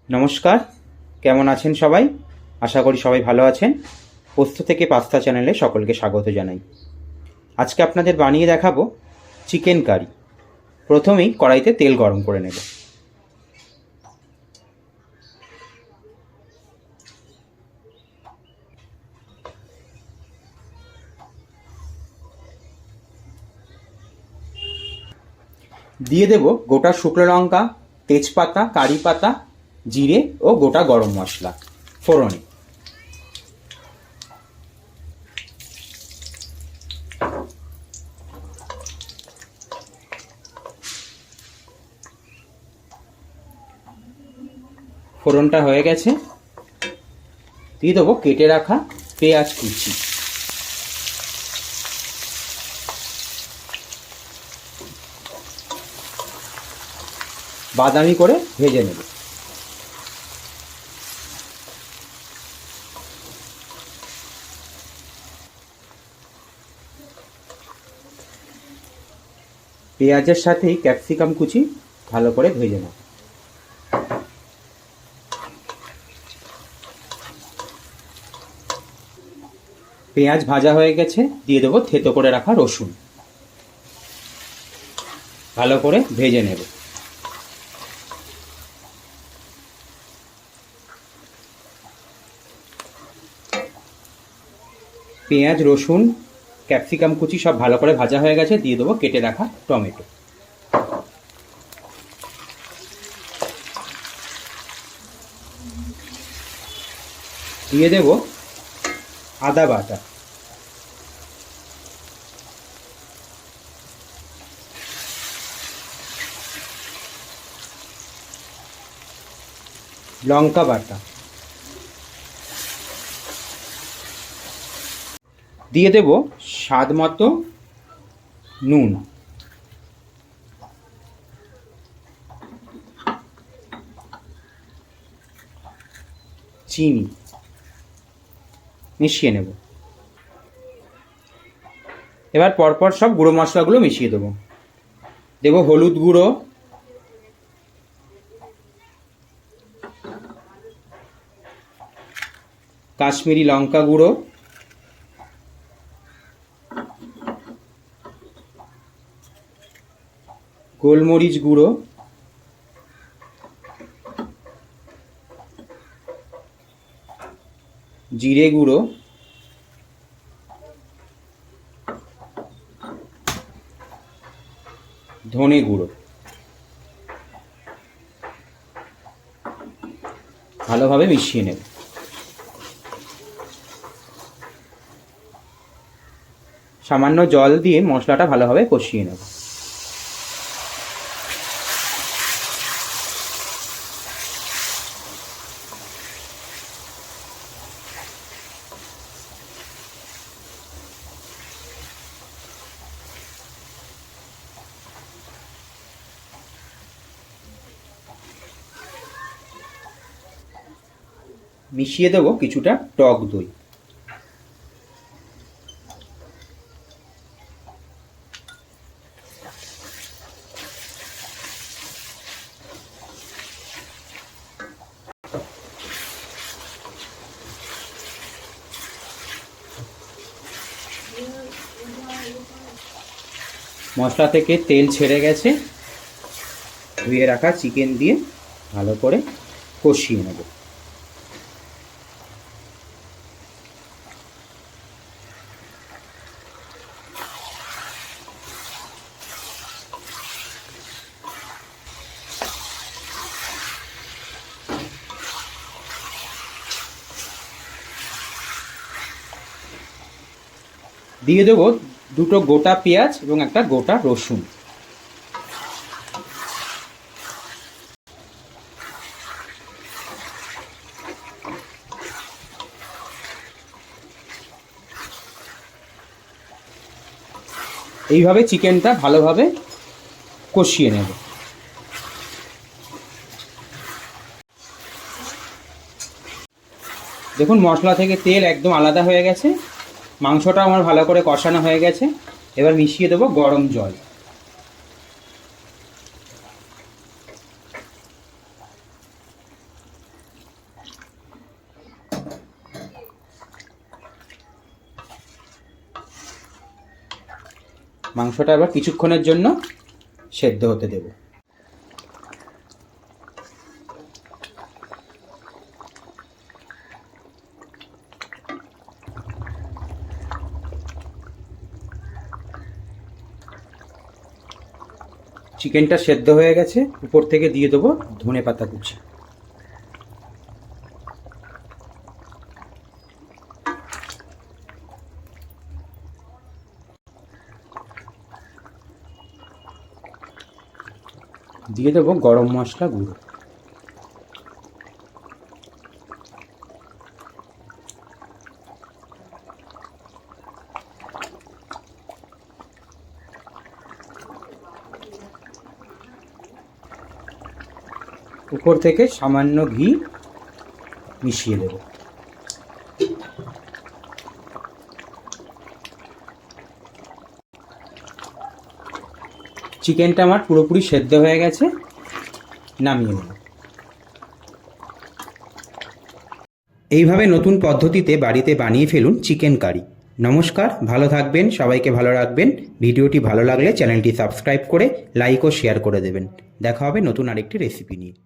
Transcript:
নমস্কার, কেমন আছেন সবাই? আশা করি সবাই ভালো আছেন। পোস্ত থেকে পাস্তা চ্যানেলে সকলকে স্বাগত জানাই। আজকে আপনাদের বানিয়ে দেখাবো চিকেন কারি। প্রথমেই কড়াইতে তেল গরম করে নেব। দিয়ে দেব গোটা শুকনো লঙ্কা, তেজপাতা, কারি পাতা, জিরে ও গোটা গরম মশলা ফোড়নে। ফোড়নটা হয়ে গেছে, দিয়ে দেবো কেটে রাখা পেঁয়াজ কুচি। বাদামি করে ভেজে নেব। পেঁয়াজের সাথেই ক্যাপসিকাম কুচি ভালো করে ভেজে নেব। পেঁয়াজ ভাজা হয়ে গেছে, দিয়ে দেবো থেতো করে রাখা রসুন। ভালো করে ভেজে নেব। পেঁয়াজ, রসুন, ক্যাপসিকাম কুচি সব ভালো করে ভাজা হয়ে গেছে, দিয়ে দেবো কেটে রাখা টমেটো। দিয়ে দেব আদা বাটা, লঙ্কা বাটা, দিয়ে দেব স্বাদ মতো নুন, চিনি মিশিয়ে নেব। এবার পরপর সব গুঁড়ো মশলাগুলো মিশিয়ে দেবো। দেব হলুদ গুঁড়ো, কাশ্মীরি লঙ্কা গুঁড়ো, গোলমরিচ গুঁড়ো, জিরে গুঁড়ো, ধনে গুঁড়ো। ভালোভাবে মিশিয়ে নেব। সামান্য জল দিয়ে মশলাটা ভালোভাবে কষিয়ে নেব। মিশিয়ে দেবো কিছুটা টক দই। মশলা থেকে তেল ছেড়ে গেছে, ধুয়ে রাখা চিকেন দিয়ে ভালো করে কষিয়ে নেব। দিয়ে দেবো দুটো গোটা পেঁয়াজ এবং একটা গোটা রসুন। এইভাবে চিকেনটা ভালোভাবে কষিয়ে নেব। দেখুন মশলা থেকে তেল একদম আলাদা হয়ে গেছে, মাংসটা আমার ভালো করে কষানো হয়ে গেছে। এবার মিশিয়ে দেবো গরম জল। মাংসটা আবার কিছুক্ষণের জন্য সেদ্ধ হতে দেব। চিকেনটা সেদ্ধ হয়ে গেছে, উপর থেকে দিয়ে দেবো ধনেপাতা কুচি। দিয়ে দেবো গরম মশলা গুঁড়ো। উপর থেকে সামান্য ঘি মিশিয়ে দেব। চিকেনটা আমার পুরোপুরি সেদ্ধ হয়ে গেছে, নামিয়ে নেব। এইভাবে নতুন পদ্ধতিতে বাড়িতে বানিয়ে ফেলুন চিকেন কারি। নমস্কার, ভালো থাকবেন, সবাইকে ভালো রাখবেন। ভিডিওটি ভালো লাগলে চ্যানেলটি সাবস্ক্রাইব করে লাইক ও শেয়ার করে দেবেন। দেখা হবে নতুন আরেকটি রেসিপি নিয়ে।